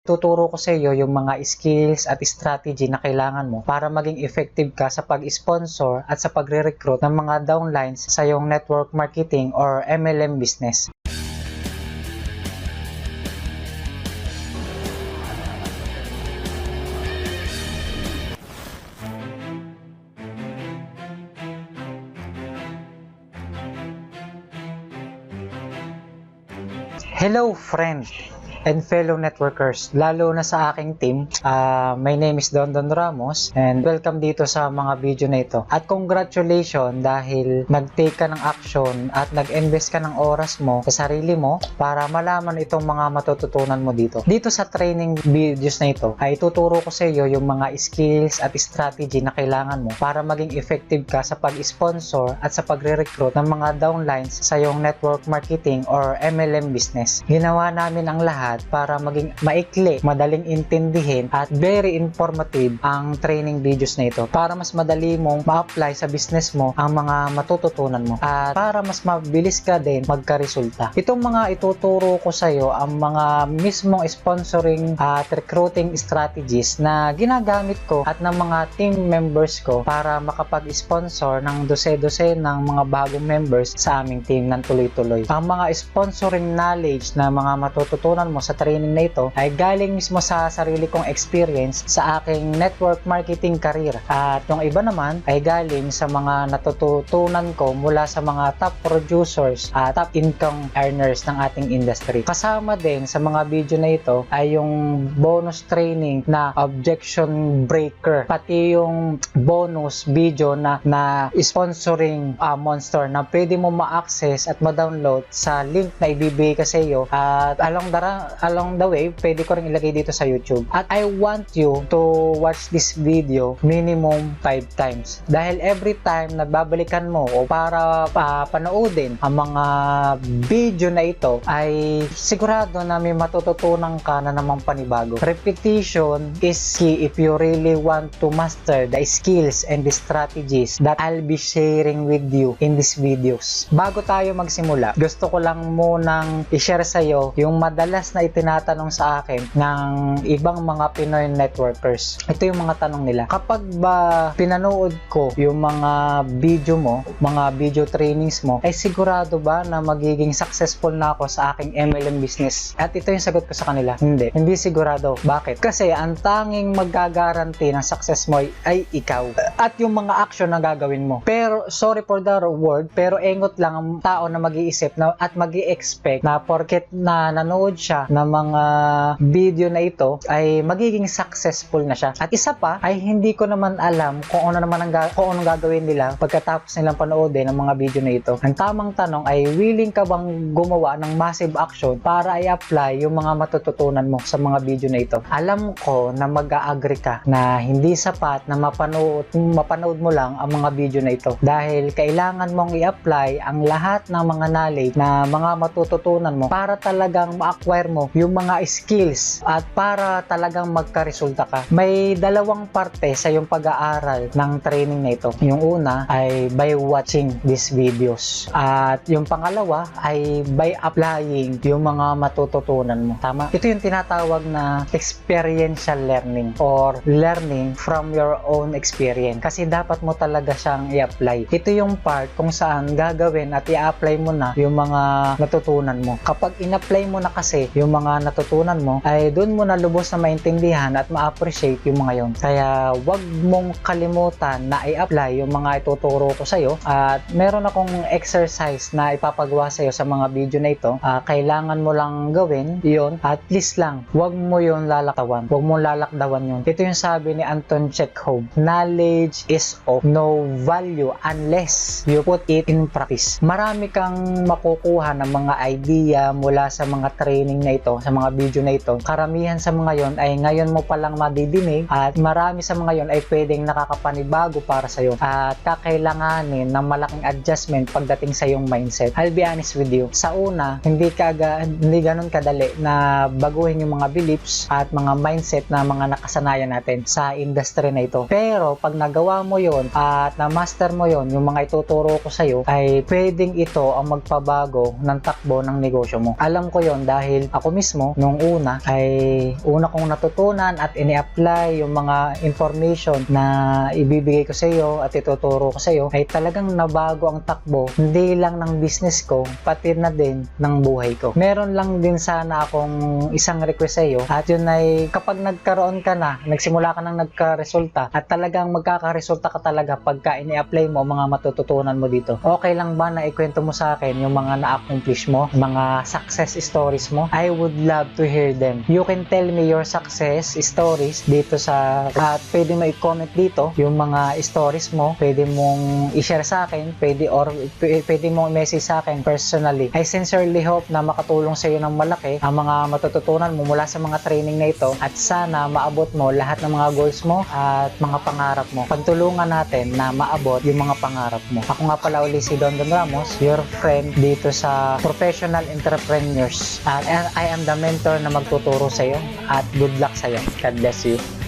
Tuturo ko sa iyo yung mga skills at strategy na kailangan mo para maging effective ka sa pag-sponsor at sa pagre-recruit ng mga downlines sa iyong network marketing or MLM business. Hello friend and fellow networkers, lalo na sa aking team. My name is Don Ramos and welcome dito sa mga video na ito. At congratulations dahil nag-take ka ng action at nag-invest ka ng oras mo sa sarili mo para malaman itong mga matututunan mo dito. Dito sa training videos na ito ay tuturo ko sa iyo yung mga skills at strategy na kailangan mo para maging effective ka sa pag-sponsor at sa pagre-recruit ng mga downlines sa iyong network marketing or MLM business. Ginawa namin ang lahat para maging maikli, madaling intindihin at very informative ang training videos na ito para mas madali mong ma-apply sa business mo ang mga matututunan mo at para mas mabilis ka din magka-resulta. Itong mga ituturo ko sa iyo ang mga mismong sponsoring at recruiting strategies na ginagamit ko at ng mga team members ko para makapag-sponsor ng dose-dose ng mga bagong members sa aming team ng tuloy-tuloy. Ang mga sponsoring knowledge na mga matututunan mo sa training na ito ay galing mismo sa sarili kong experience sa aking network marketing career at yung iba naman ay galing sa mga natututunan ko mula sa mga top producers at top income earners ng ating industry. Kasama din sa mga video na ito ay yung bonus training na objection breaker, pati yung bonus video na sponsoring monster na pwede mo ma-access at ma-download sa link na ibibigay ka sa iyo at along the way pwede ko rin ilagay dito sa YouTube. At I want you to watch this video minimum 5 times dahil every time na babalikan mo o para panoodin ang mga video na ito ay sigurado na may matututunan ka na namang panibago. Repetition is key if you really want to master the skills and the strategies that I'll be sharing with you in these videos. Bago tayo magsimula, gusto ko lang munang i-share sa iyo yung madalas na itinatanong sa akin ng ibang mga Pinoy networkers. Ito yung mga tanong nila. Kapag ba pinanood ko yung mga video mo, mga video trainings mo, ay sigurado ba na magiging successful na ako sa aking MLM business? At ito yung sagot ko sa kanila. Hindi sigurado. Bakit? Kasi ang tanging magagaranti ng success mo ay ikaw at yung mga action na gagawin mo. Pero, sorry for the word, pero engot lang ang tao na mag-iisip na, at mag-i-expect na porket na nanood siya ng mga video na ito ay magiging successful na siya. At isa pa ay hindi ko naman alam kung ano naman kung anong gagawin nila pagkatapos nilang panoodin ang mga video na ito. Ang tamang tanong ay willing ka bang gumawa ng massive action para i-apply yung mga matututunan mo sa mga video na ito? Alam ko na mag-a-agree ka na hindi sapat na mapanood mo lang ang mga video na ito dahil kailangan mong i-apply ang lahat ng mga knowledge na mga matututunan mo para talagang ma-acquire mo yung mga skills at para talagang magka-resulta ka. May dalawang parte sa yung pag-aaral ng training na ito. Yung una ay by watching these videos at yung pangalawa ay by applying yung mga matututunan mo. Tama? Ito yung tinatawag na experiential learning or learning from your own experience kasi dapat mo talaga siyang i-apply. Ito yung part kung saan gagawin at i-apply mo na yung mga natutunan mo. Kapag in-apply mo na kasi yung mga natutunan mo ay doon mo na lubos na maintindihan at ma-appreciate yung mga yon. Kaya wag mong kalimutan na i-apply yung mga ituturo ko sa'yo at meron akong exercise na ipapagawa sa'yo sa mga video na ito. Kailangan mo lang gawin yon at least lang wag mo yon lalaktawan. Wag mo lalakdawan yon. Ito yung sabi ni Anton Chekhov, knowledge is of no value unless you put it in practice. Marami kang makukuha ng mga idea mula sa mga training na ito, sa mga video na ito. Karamihan sa mga yon ay ngayon mo palang madidinig at marami sa mga yon ay pwedeng nakakapanibago para sa iyo at kakailanganin ng malaking adjustment pagdating sa iyong mindset. I'll be honest with you. Sa una, hindi ganun kadali na baguhin yung mga beliefs at mga mindset na mga nakasanayan natin sa industry na ito. Pero pag nagawa mo yon at na-master mo yon, yung mga ituturo ko sa iyo, ay pwedeng ito ang magpabago ng takbo ng negosyo mo. Alam ko yon dahil ako ako mismo nung una ay una kong natutunan at ini-apply yung mga information na ibibigay ko sa iyo at ituturo ko sa iyo ay talagang nabago ang takbo hindi lang ng business ko pati na din ng buhay ko. Meron lang din sana akong isang request sa iyo at yun ay kapag nagkaroon ka na, nagsimula ka nang nagka-resulta at talagang magkakaresulta ka talaga pagka ini-apply mo mga matututunan mo dito. Okay lang ba na ikwento mo sa akin yung mga na-accomplish mo, mga success stories mo? I would love to hear them. You can tell me your success stories dito sa at pwede mo i-comment dito yung mga stories mo, pwede mong i-share sa akin, pwede mong i-message sa akin personally. I sincerely hope na makatulong sa iyo ng malaki ang mga matututunan mo mula sa mga training na ito at sana maabot mo lahat ng mga goals mo at mga pangarap mo. Pagtulungan natin na maabot yung mga pangarap mo. Ako nga pala uli si Don Ramos, your friend dito sa Professional Entrepreneurs. At I am the mentor na magtuturo sa iyo at good luck sa iyo. God bless you.